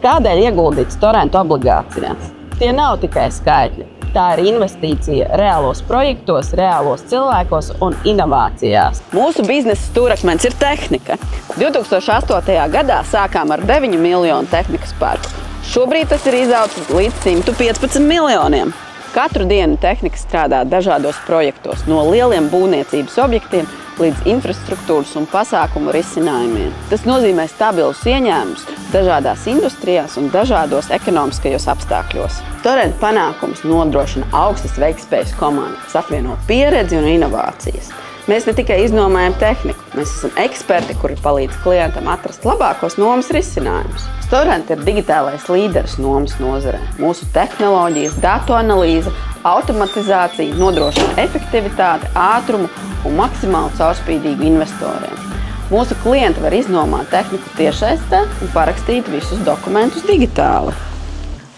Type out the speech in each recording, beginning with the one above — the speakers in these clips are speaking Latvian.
Kādēļ ieguldīt Storentu obligācijās? Tie nav tikai skaitļi. Tā ir investīcija reālos projektos, reālos cilvēkos un inovācijās. Mūsu biznesa stūrakmens ir tehnika. 2008. gadā sākām ar 9 miljonu tehnikas parku. Šobrīd tas ir izaudzis līdz 115 miljoniem. Katru dienu tehnika strādā dažādos projektos, no lieliem būvniecības objektiem līdz infrastruktūras un pasākumu risinājumiem. Tas nozīmē stabilus ieņēmumus dažādās industrijās un dažādos ekonomiskajos apstākļos. Storenta panākums nodrošina augstas veiktspējas komandu, kas apvieno pieredzi un inovācijas. Mēs ne tikai iznomājam tehniku, mēs esam eksperti, kuri palīdz klientam atrast labākos nomas risinājumus. Storenta ir digitālais līderis nomas nozarē. Mūsu tehnoloģijas, datu analīze, automatizācija nodrošina efektivitāti, ātrumu un maksimāli caurspīdīgu investoriem. Mūsu klienti var iznomāt tehniku tiešsaistē un parakstīt visus dokumentus digitāli.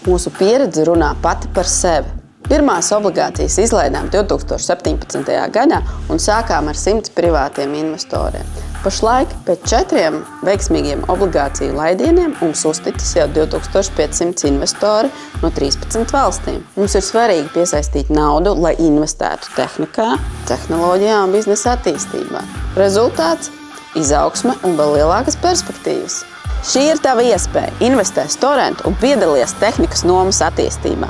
Mūsu pieredze runā pati par sevi. Pirmās obligācijas izlaidām 2017. gadā un sākām ar 100 privātiem investoriem. Pašlaik pēc 4 veiksmīgiem obligāciju laidieniem mums uzticas jau 2500 investori no 13 valstīm. Mums ir svarīgi piesaistīt naudu, lai investētu tehnikā, tehnoloģijā un biznesa attīstībā. Rezultāts – izaugsme un vēl lielākas perspektīvas. Šī ir tava iespēja. Investē Storentu un piedalies tehnikas nomas attīstībā.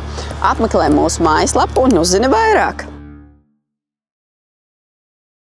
Apmeklē mūsu mājaslapu un uzzini vairāk!